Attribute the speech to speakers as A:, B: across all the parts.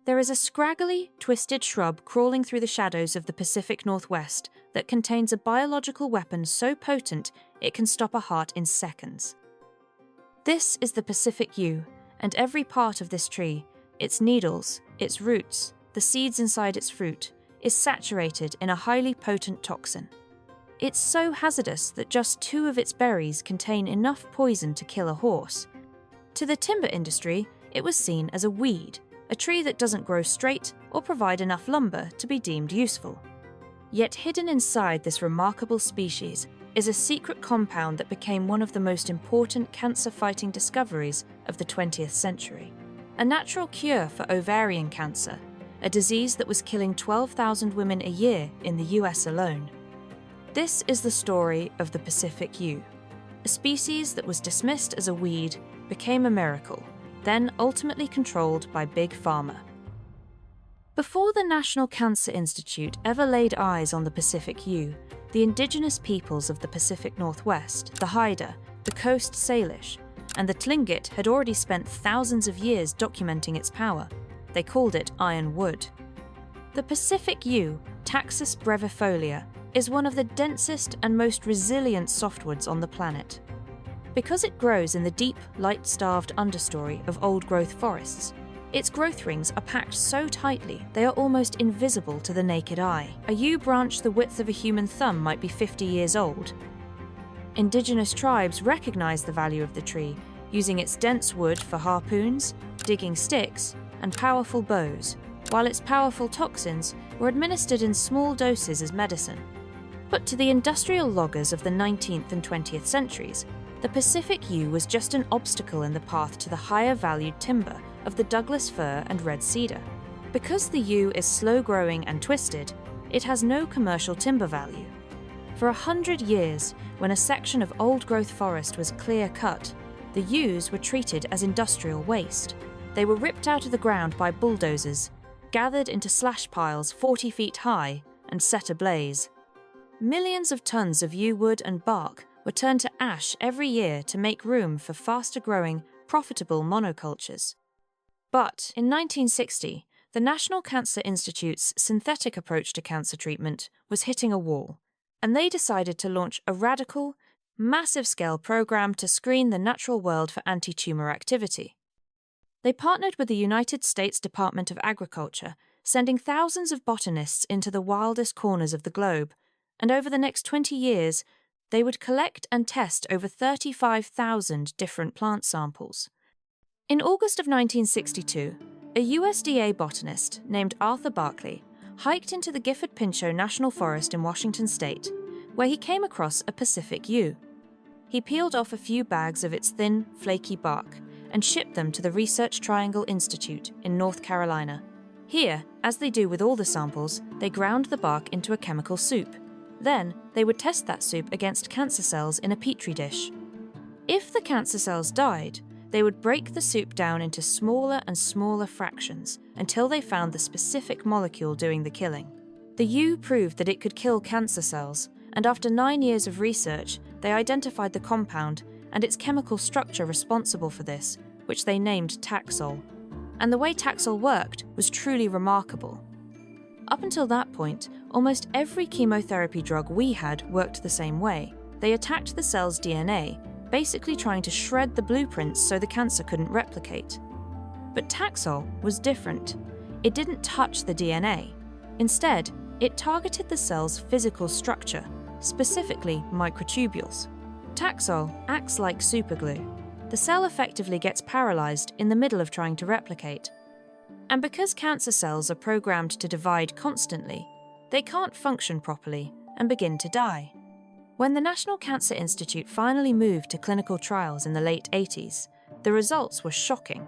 A: There is a scraggly, twisted shrub crawling through the shadows of the Pacific Northwest that contains a biological weapon so potent it can stop a heart in seconds. This is the Pacific Yew, and every part of this tree, its needles, its roots, the seeds inside its fruit, is saturated in a highly potent toxin. It's so hazardous that just 2 of its berries contain enough poison to kill a horse. To the timber industry, it was seen as a weed, a tree that doesn't grow straight or provide enough lumber to be deemed useful. Yet hidden inside this remarkable species is a secret compound that became one of the most important cancer-fighting discoveries of the 20th century. A natural cure for ovarian cancer, a disease that was killing 12,000 women a year in the US alone. This is the story of the Pacific Yew, a species that was dismissed as a weed, became a miracle, then ultimately controlled by Big Pharma. Before the National Cancer Institute ever laid eyes on the Pacific Yew, the indigenous peoples of the Pacific Northwest, the Haida, the Coast Salish, and the Tlingit had already spent thousands of years documenting its power. They called it iron wood. The Pacific Yew, Taxus brevifolia, is one of the densest and most resilient softwoods on the planet. Because it grows in the deep, light-starved understory of old-growth forests, its growth rings are packed so tightly they are almost invisible to the naked eye. A yew branch the width of a human thumb might be 50 years old. Indigenous tribes recognize the value of the tree, using its dense wood for harpoons, digging sticks, and powerful bows, while its powerful toxins were administered in small doses as medicine. But to the industrial loggers of the 19th and 20th centuries, the Pacific Yew was just an obstacle in the path to the higher-valued timber of the Douglas fir and red cedar. Because the yew is slow-growing and twisted, it has no commercial timber value. For 100 years, when a section of old-growth forest was clear-cut, the yews were treated as industrial waste. They were ripped out of the ground by bulldozers, gathered into slash piles 40 feet high, and set ablaze. Millions of tons of yew wood and bark were turned to ash every year to make room for faster-growing, profitable monocultures. But in 1960, the National Cancer Institute's synthetic approach to cancer treatment was hitting a wall, and they decided to launch a radical, massive-scale program to screen the natural world for anti-tumor activity. They partnered with the United States Department of Agriculture, sending thousands of botanists into the wildest corners of the globe, and over the next 20 years, they would collect and test over 35,000 different plant samples. In August of 1962, a USDA botanist named Arthur Barkley hiked into the Gifford-Pinchot National Forest in Washington state, where he came across a Pacific Yew. He peeled off a few bags of its thin, flaky bark and shipped them to the Research Triangle Institute in North Carolina. Here, as they do with all the samples, they ground the bark into a chemical soup. Then, they would test that soup against cancer cells in a petri dish. If the cancer cells died, they would break the soup down into smaller and smaller fractions until they found the specific molecule doing the killing. The yew proved that it could kill cancer cells, and after 9 years of research, they identified the compound and its chemical structure responsible for this, which they named Taxol. And the way Taxol worked was truly remarkable. Up until that point, almost every chemotherapy drug we had worked the same way. They attacked the cell's DNA, basically trying to shred the blueprints so the cancer couldn't replicate. But Taxol was different. It didn't touch the DNA. Instead, it targeted the cell's physical structure, specifically microtubules. Taxol acts like superglue. The cell effectively gets paralyzed in the middle of trying to replicate. And because cancer cells are programmed to divide constantly, they can't function properly and begin to die. When the National Cancer Institute finally moved to clinical trials in the late 80s, the results were shocking.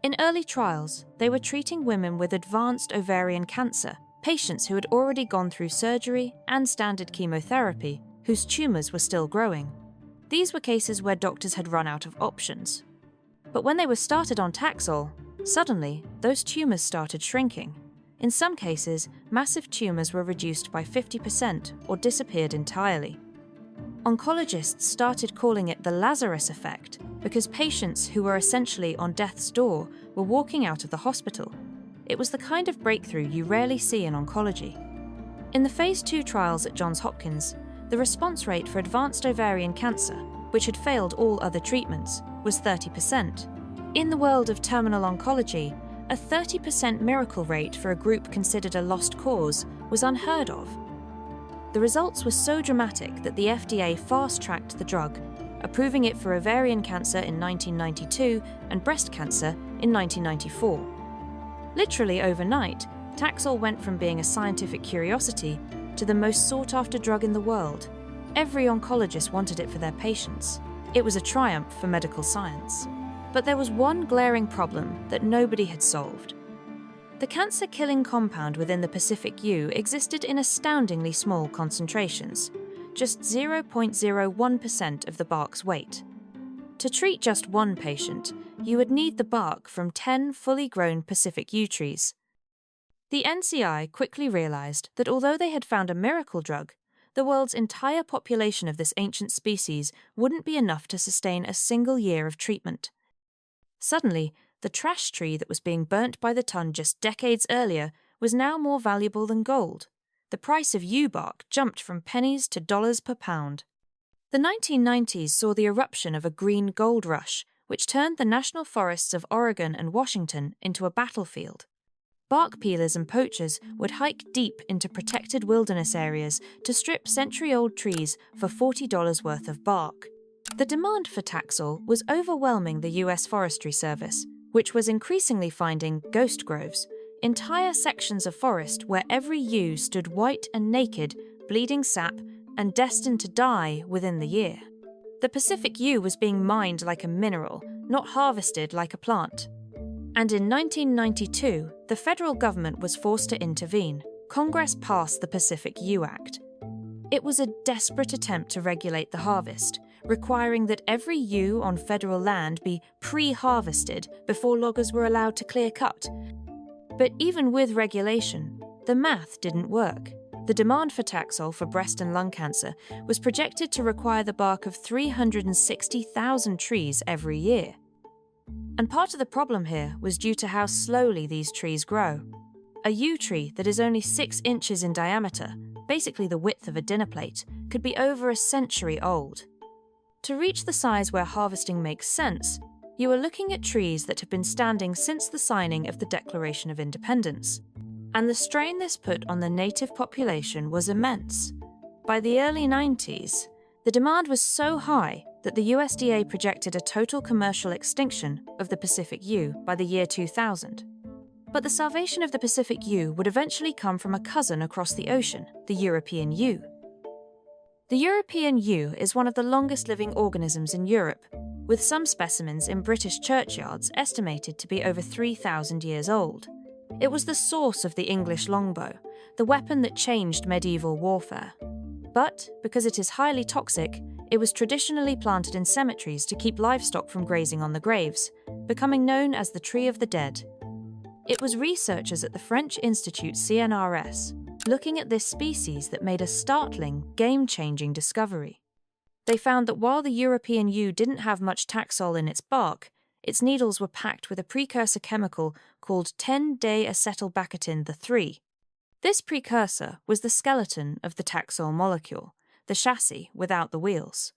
A: In early trials, they were treating women with advanced ovarian cancer, patients who had already gone through surgery and standard chemotherapy, whose tumors were still growing. These were cases where doctors had run out of options. But when they were started on Taxol, suddenly, those tumors started shrinking. In some cases, massive tumors were reduced by 50% or disappeared entirely. Oncologists started calling it the Lazarus effect because patients who were essentially on death's door were walking out of the hospital. it was the kind of breakthrough you rarely see in oncology. In the Phase 2 trials at Johns Hopkins, the response rate for advanced ovarian cancer, which had failed all other treatments, was 30%. In the world of terminal oncology, a 30% miracle rate for a group considered a lost cause was unheard of. The results were so dramatic that the FDA fast-tracked the drug, approving it for ovarian cancer in 1992 and breast cancer in 1994. Literally overnight, Taxol went from being a scientific curiosity to the most sought-after drug in the world. Every oncologist wanted it for their patients. It was a triumph for medical science. But there was one glaring problem that nobody had solved. The cancer-killing compound within the Pacific Yew existed in astoundingly small concentrations, just 0.01% of the bark's weight. To treat just one patient, you would need the bark from 10 fully grown Pacific Yew trees. The NCI quickly realized that although they had found a miracle drug, the world's entire population of this ancient species wouldn't be enough to sustain a single year of treatment. Suddenly, the trash tree that was being burnt by the ton just decades earlier was now more valuable than gold. The price of yew bark jumped from pennies to dollars per pound. The 1990s saw the eruption of a green gold rush, which turned the national forests of Oregon and Washington into a battlefield. Bark peelers and poachers would hike deep into protected wilderness areas to strip century-old trees for $40 worth of bark. The demand for Taxol was overwhelming the US Forestry Service, which was increasingly finding ghost groves, entire sections of forest where every yew stood white and naked, bleeding sap, and destined to die within the year. The Pacific Yew was being mined like a mineral, not harvested like a plant. And in 1992, the federal government was forced to intervene. Congress passed the Pacific Yew Act. It was a desperate attempt to regulate the harvest, requiring that every yew on federal land be pre-harvested before loggers were allowed to clear cut. But even with regulation, the math didn't work. The demand for Taxol for breast and lung cancer was projected to require the bark of 360,000 trees every year. And part of the problem here was due to how slowly these trees grow. A yew tree that is only 6 inches in diameter, basically the width of a dinner plate, could be over a century old. To reach the size where harvesting makes sense, you are looking at trees that have been standing since the signing of the Declaration of Independence. And the strain this put on the native population was immense. By the early 90s, the demand was so high that the USDA projected a total commercial extinction of the Pacific Yew by the year 2000. But the salvation of the Pacific Yew would eventually come from a cousin across the ocean, the European yew. The European yew is one of the longest living organisms in Europe, with some specimens in British churchyards estimated to be over 3,000 years old. It was the source of the English longbow, the weapon that changed medieval warfare. But, because it is highly toxic, it was traditionally planted in cemeteries to keep livestock from grazing on the graves, becoming known as the Tree of the Dead. It was researchers at the French Institute CNRS looking at this species that made a startling, game-changing discovery. They found that while the European yew didn't have much Taxol in its bark, its needles were packed with a precursor chemical called 10-deacetylbaccatin-3. This precursor was the skeleton of the Taxol molecule, the chassis without the wheels.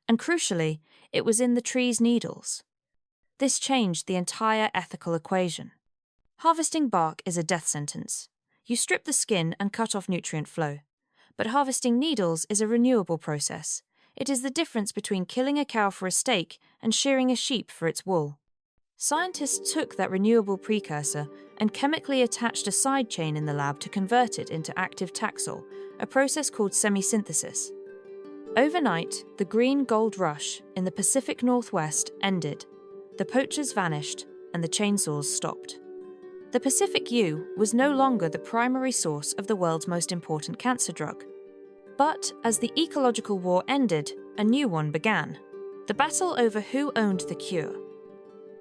A: And crucially, it was in the tree's needles. This changed the entire ethical equation. Harvesting bark is a death sentence. You strip the skin and cut off nutrient flow. But harvesting needles is a renewable process. It is the difference between killing a cow for a steak and shearing a sheep for its wool. Scientists took that renewable precursor and chemically attached a side chain in the lab to convert it into active Taxol, a process called semisynthesis. Overnight, the green gold rush in the Pacific Northwest ended. The poachers vanished and the chainsaws stopped. The Pacific Yew was no longer the primary source of the world's most important cancer drug. But as the ecological war ended, a new one began: the battle over who owned the cure.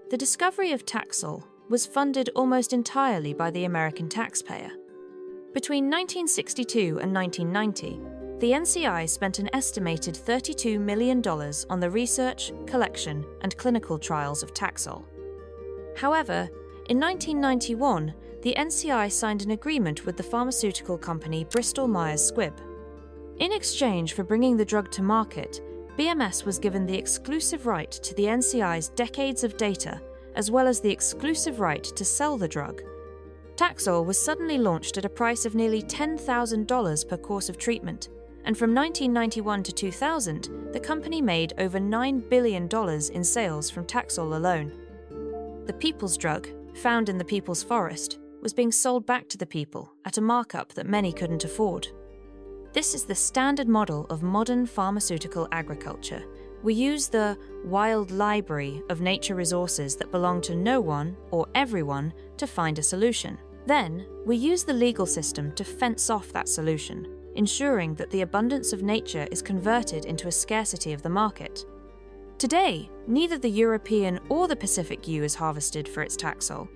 A: The discovery of Taxol was funded almost entirely by the American taxpayer. Between 1962 and 1990, the NCI spent an estimated $32 million on the research, collection, and clinical trials of Taxol. However, in 1991, the NCI signed an agreement with the pharmaceutical company Bristol Myers Squibb. In exchange for bringing the drug to market, BMS was given the exclusive right to the NCI's decades of data, as well as the exclusive right to sell the drug. Taxol was suddenly launched at a price of nearly $10,000 per course of treatment, and from 1991 to 2000, the company made over $9 billion in sales from Taxol alone. The people's drug, found in the people's forest, was being sold back to the people at a markup that many couldn't afford. This is the standard model of modern pharmaceutical agriculture. We use the wild library of nature resources that belong to no one or everyone to find a solution. Then, we use the legal system to fence off that solution, ensuring that the abundance of nature is converted into a scarcity of the market. Today, neither the European or the Pacific Yew is harvested for its Taxol.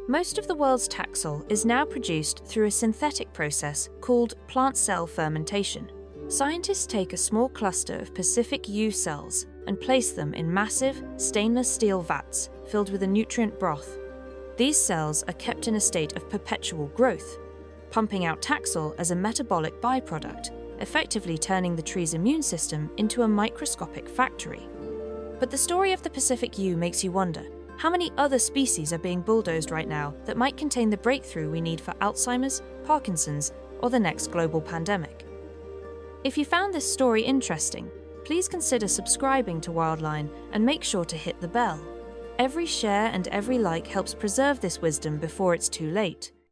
A: Most of the world's Taxol is now produced through a synthetic process called plant cell fermentation. Scientists take a small cluster of Pacific Yew cells and place them in massive stainless steel vats filled with a nutrient broth. These cells are kept in a state of perpetual growth, pumping out Taxol as a metabolic byproduct, effectively turning the tree's immune system into a microscopic factory. But the story of the Pacific Yew makes you wonder, how many other species are being bulldozed right now that might contain the breakthrough we need for Alzheimer's, Parkinson's, or the next global pandemic? If you found this story interesting, please consider subscribing to Wildline and make sure to hit the bell. Every share and every like helps preserve this wisdom before it's too late.